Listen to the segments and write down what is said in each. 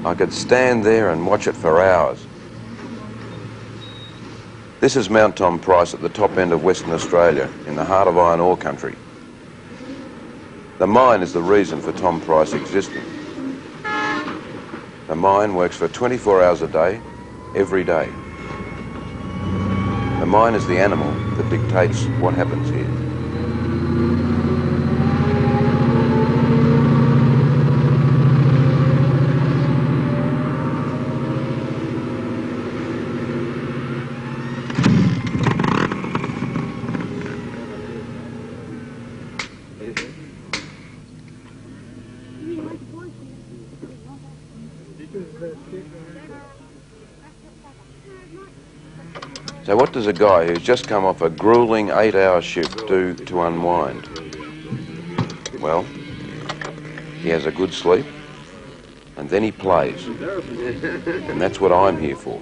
I could stand there and watch it for hours. This is Mount Tom Price at the top end of Western Australia, in the heart of iron ore country. The mine is the reason for Tom Price existing. The mine works for 24 hours a day, every day. The mine is the animal that dictates what happens here. So what does a guy who's just come off a grueling 8-hour shift do to unwind? Well, he has a good sleep, and then he plays. And that's what I'm here for.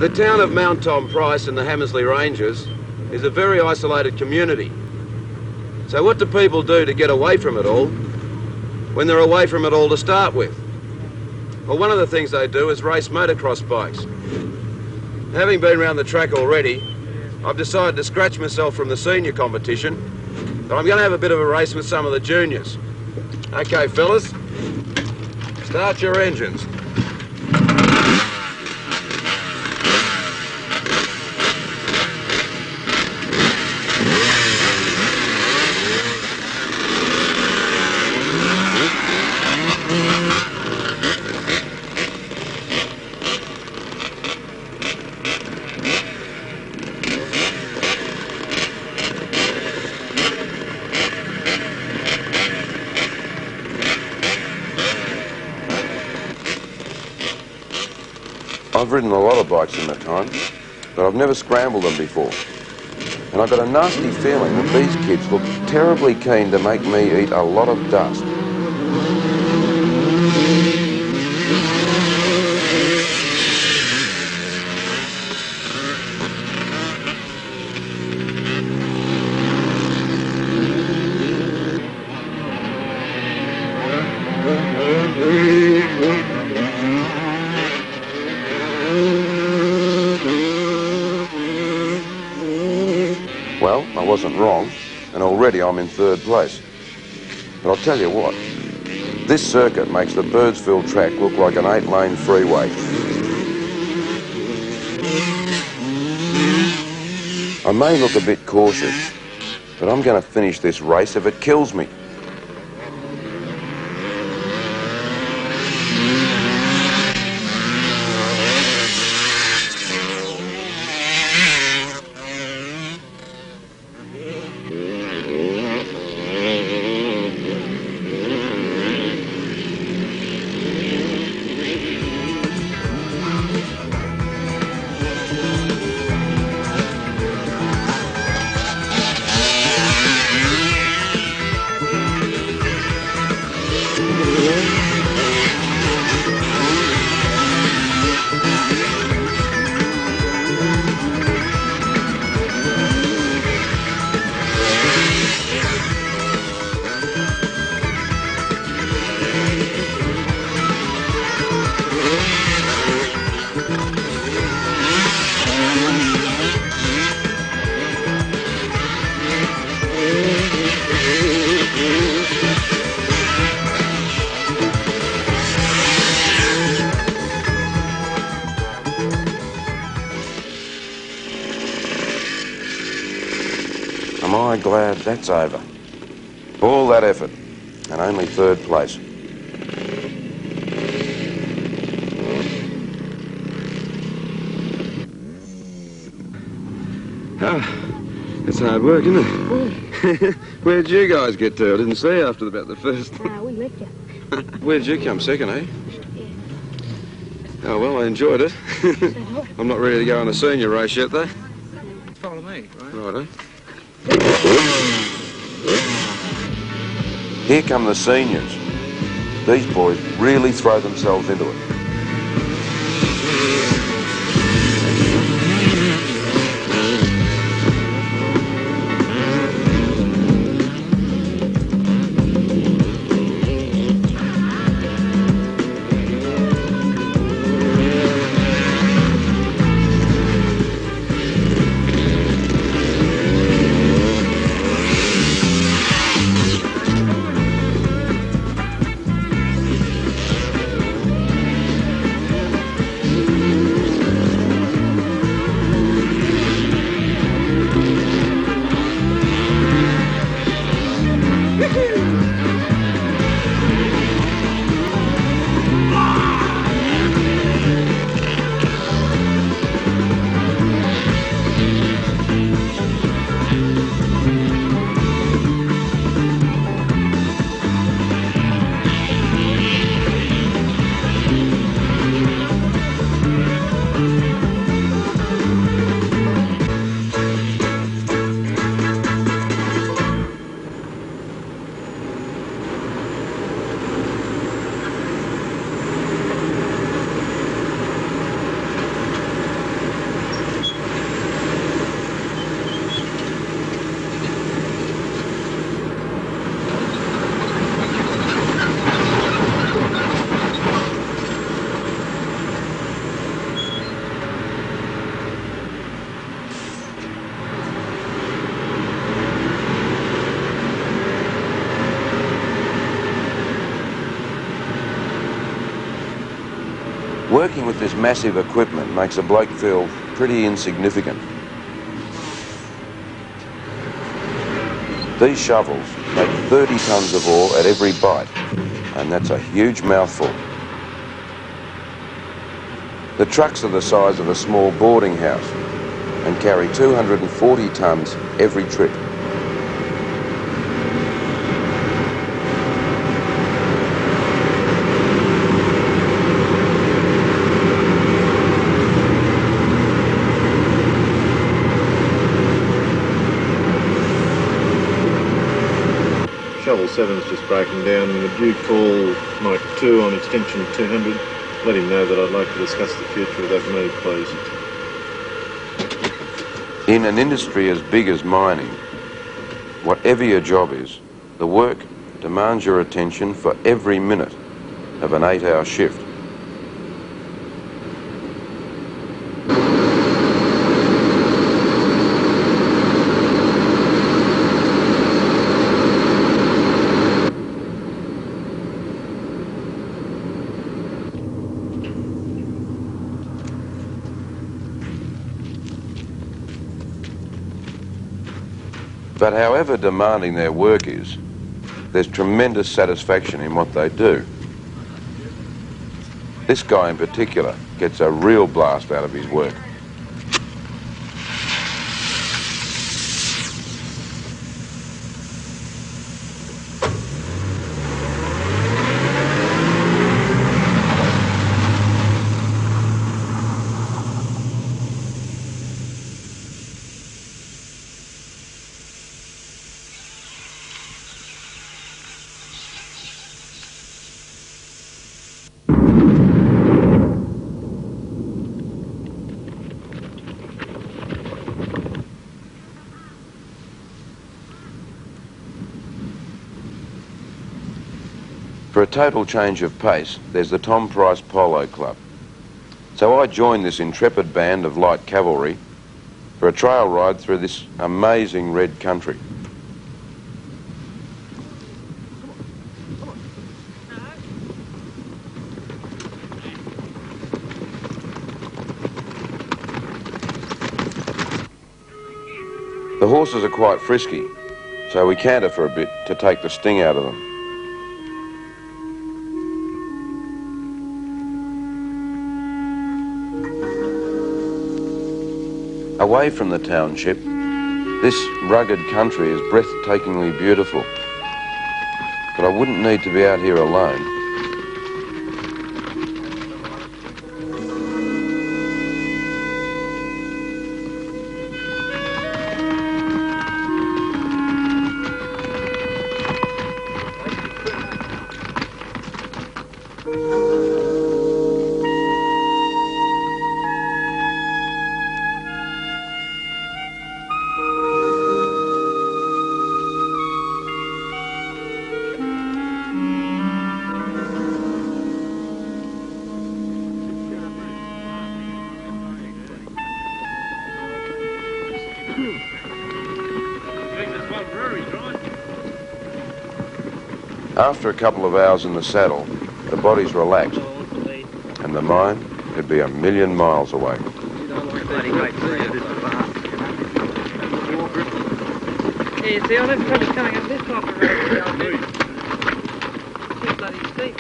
The town of Mount Tom Price in the Hamersley Ranges is a very isolated community. So what do people do to get away from it all when they're away from it all to start with? Well, one of the things they do is race motocross bikes. Having been around the track already, I've decided to scratch myself from the senior competition, but I'm going to have a bit of a race with some of the juniors. Okay, fellas, start your engines. I've ridden a lot of bikes in my time, but I've never scrambled them before. And I've got a nasty feeling that these kids look terribly keen to make me eat a lot of dust. Well, I wasn't wrong, and already I'm in third place. But I'll tell you what, this circuit makes the Birdsville track look like an 8-lane freeway. I may look a bit cautious, but I'm going to finish this race if it kills me. Am I glad that's over? All that effort, and only third place. It's hard work, isn't it? Where'd you guys get to? I didn't see you after about the first. We left you. Where'd you come second, eh? Yeah. Oh, well, I enjoyed it. I'm not ready to go on a senior race yet, though. Follow me, right? Righto. Here come the seniors. These boys really throw themselves into it. Working with this massive equipment makes a bloke feel pretty insignificant. These shovels make 30 tonnes of ore at every bite, and that's a huge mouthful. The trucks are the size of a small boarding house and carry 240 tonnes every trip. Shovel 7's just breaking down, and would you call Mike 2 on extension 200? Let him know that I'd like to discuss the future of that move, please. In an industry as big as mining, whatever your job is, the work demands your attention for every minute of an 8-hour shift. But however demanding their work is, there's tremendous satisfaction in what they do. This guy in particular gets a real blast out of his work. For a total change of pace, there's the Tom Price Polo Club. So I joined this intrepid band of light cavalry for a trail ride through this amazing red country. The horses are quite frisky, so we canter for a bit to take the sting out of them. Away from the township, this rugged country is breathtakingly beautiful. But I wouldn't need to be out here alone. After a couple of hours in the saddle, the body's relaxed, and the mind could be 1,000,000 miles away. Yeah, see, I never trouble coming up this type of road. Too bloody steep.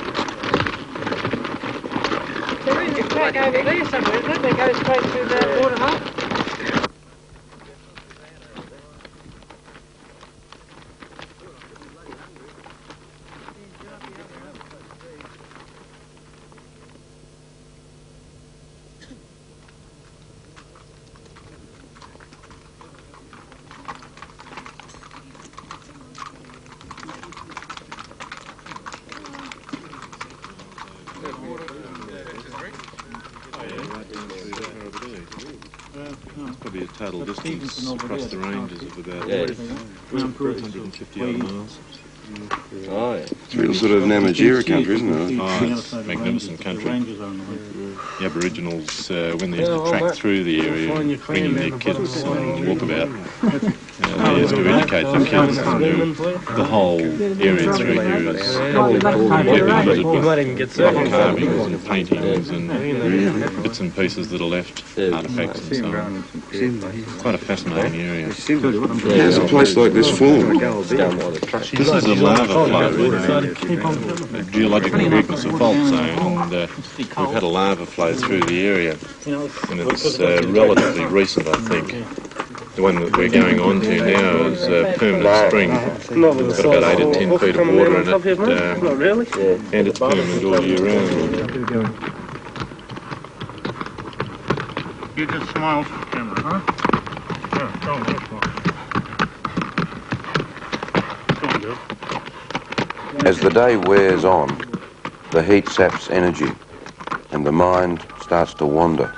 There is a track over there somewhere, isn't it? That goes straight through the waterhole. It's probably a total distance across the ranges of about 150 odd miles. Oh, yeah. It's real sort of Namatjira country, isn't it? Oh, it's magnificent country. The Aboriginals, when they used to track through the area, bringing their kids on walkabout, is to educate the kids and the whole area through here is completely littered with carvings and paintings and bits and pieces that are left, artefacts and so on. Quite a fascinating area. How's a place like this formed? This is a lava flow, a geological weakness, a fault zone, and we've had a lava flow through the area, and it's relatively recent, I think. The one that we're going on to now is a permanent spring. It's got about 8 or 10 feet of water in it, and it's permanent all year round. You just smile for the camera, huh? Yeah, go on, that's fine. As the day wears on, the heat saps energy and the mind starts to wander.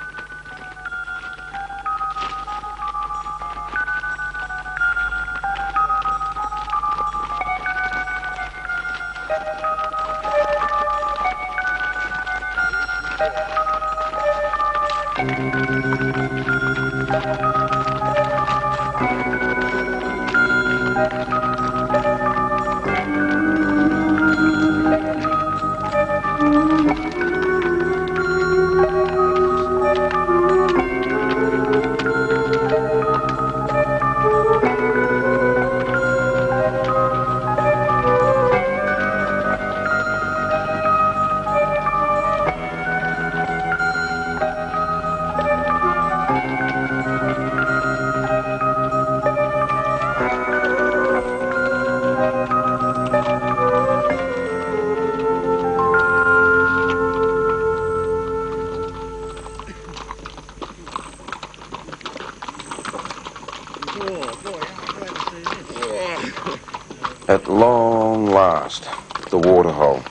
At long last, the waterhole,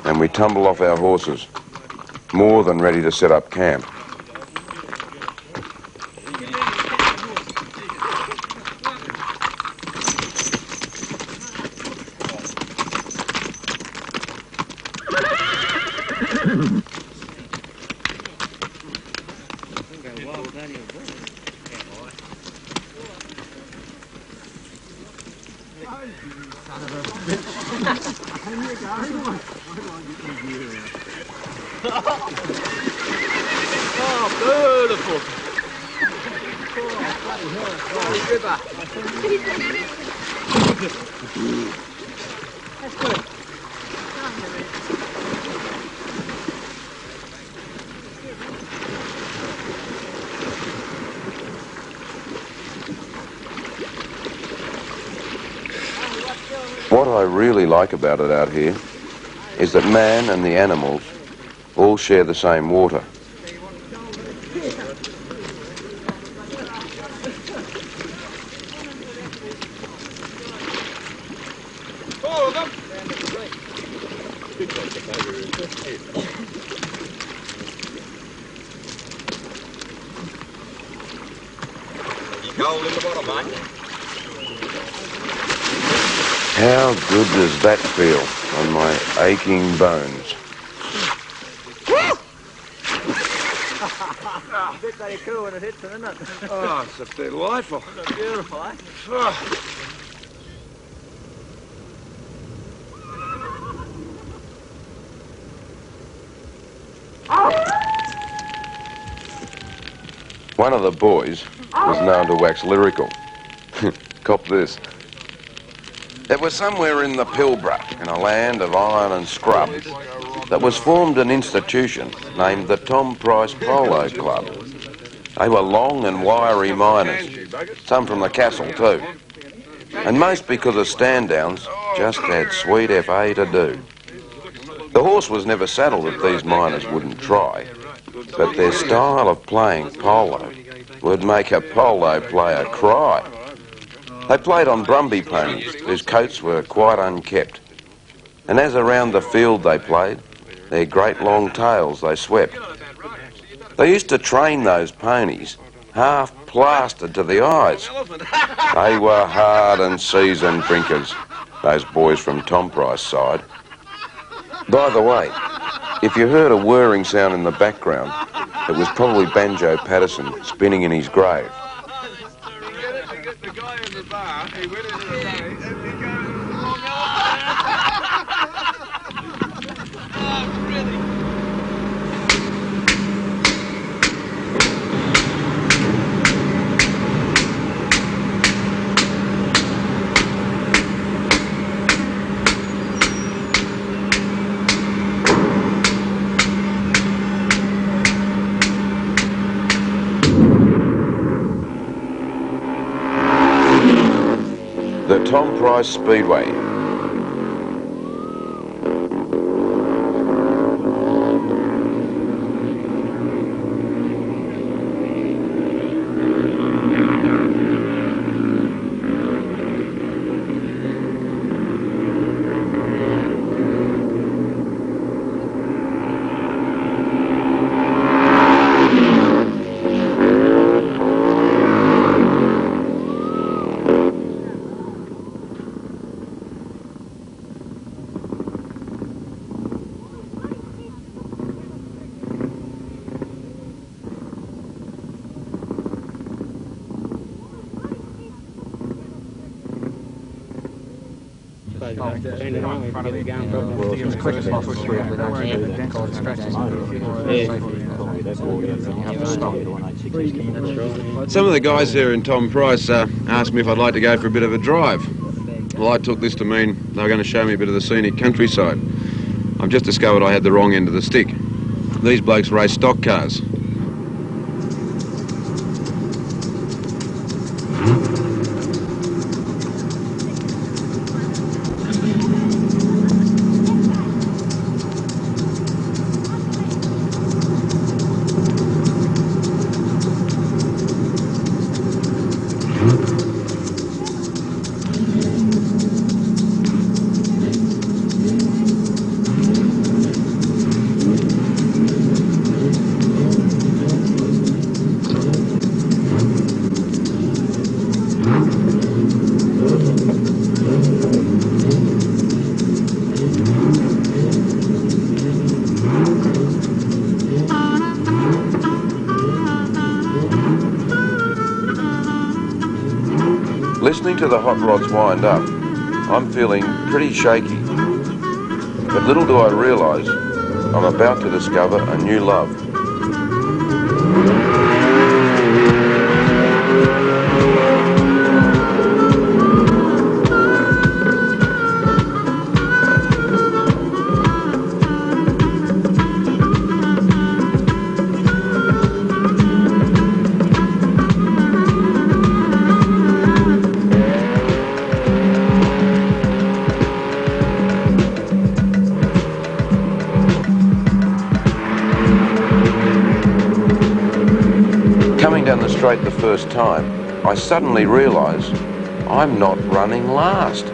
and we tumble off our horses, more than ready to set up camp. What I really like about it out here is that man and the animals all share the same water. How good does that feel on my aching bones? A bit very cool when it hits them, isn't it? Oh, it's delightful. It's beautiful, eh? One of the boys was known to wax lyrical. Cop this. There was somewhere in the Pilbara, in a land of iron and scrub, that was formed an institution named the Tom Price Polo Club. They were long and wiry miners, some from the castle too, and most because of stand-downs just had sweet FA to do. The horse was never saddled that these miners wouldn't try, but their style of playing polo would make a polo player cry. They played on brumby ponies, whose coats were quite unkept. And as around the field they played, their great long tails they swept. They used to train those ponies, half plastered to the eyes. They were hard and seasoned drinkers, those boys from Tom Price's side. By the way, if you heard a whirring sound in the background, it was probably Banjo Patterson spinning in his grave. bar, he went into the day, and he goes along Oh, really? The Tom Price Speedway. Some of the guys there in Tom Price asked me if I'd like to go for a bit of a drive. Well, I took this to mean they were going to show me a bit of the scenic countryside. I've just discovered I had the wrong end of the stick. These blokes race stock cars. Listening to the hot rods wind up, I'm feeling pretty shaky. But little do I realise, I'm about to discover a new love. Down the straight the first time, I suddenly realise I'm not running last.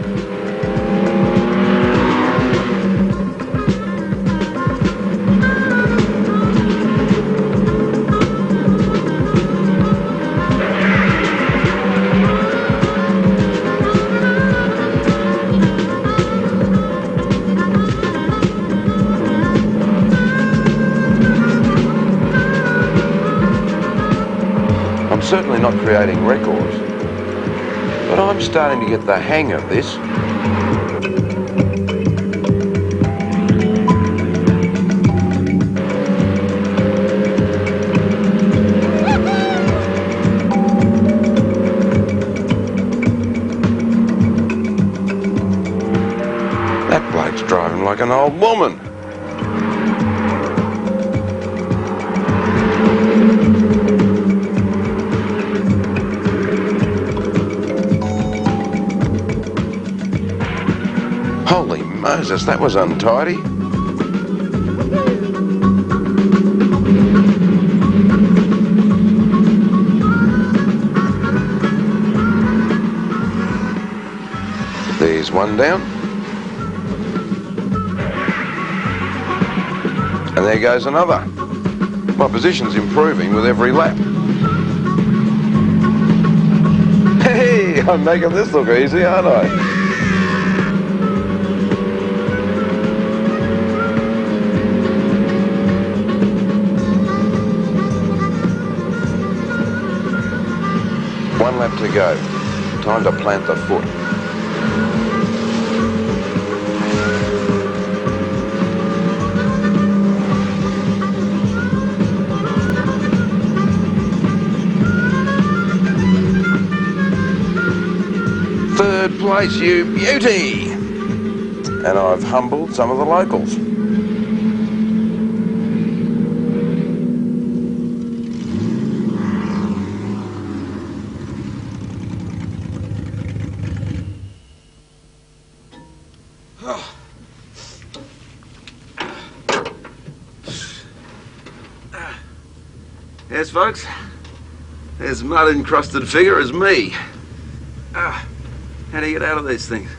Certainly not creating records, but I'm starting to get the hang of this. That bloke's driving like an old woman. Holy Moses, that was untidy. There's one down. And there goes another. My position's improving with every lap. Hey, I'm making this look easy, aren't I? One lap to go. Time to plant the foot. Third place, you beauty! And I've humbled some of the locals. Yes, folks, there's a mud-encrusted figure as me. How do you get out of these things?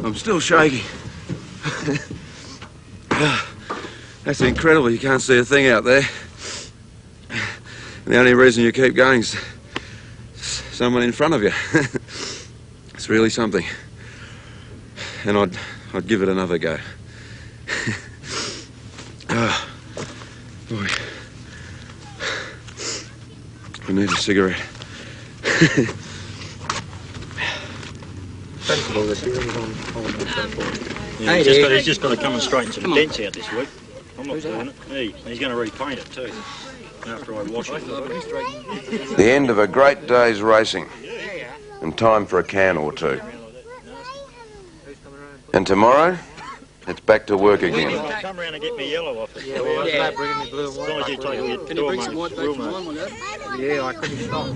I'm still shaking. That's incredible, you can't see a thing out there. And the only reason you keep going is someone in front of you. It's really something. And I'd give it another go. Oh, boy. I need a cigarette. Yeah, he's just got to come and straighten some dents out this week. I'm not doing it. He's going to repaint it too. After I wash it. The end of a great day's racing. And time for a can or two. And tomorrow, it's back to work again. Come round and get me yellow off it. Yeah, well, I was about bringing me blue and white. As long as you take all your Can you bring some white back from mine? Yeah, I couldn't stop.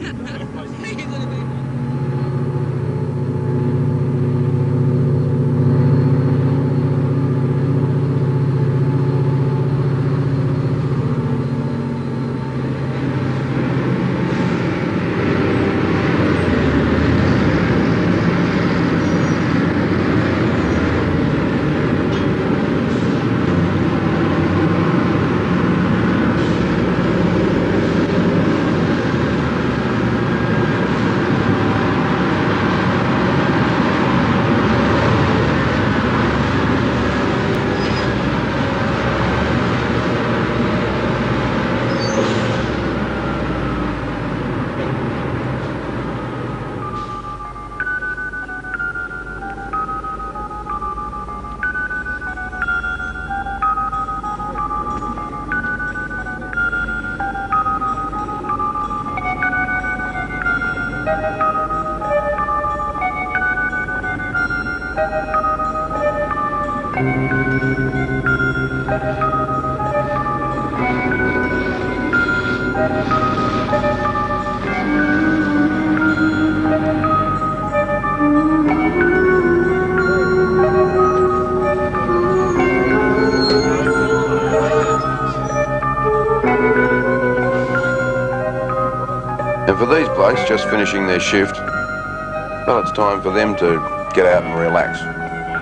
And for these blokes just finishing their shift, well, it's time for them to get out and relax,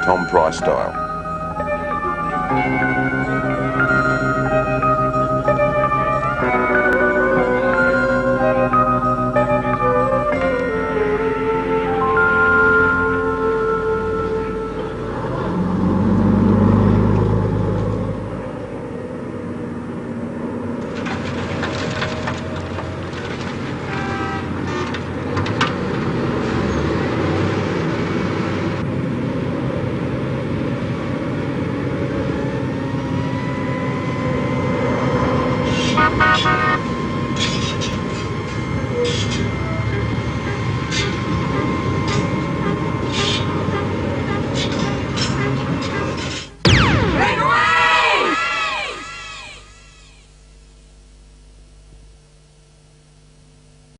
Tom Price style.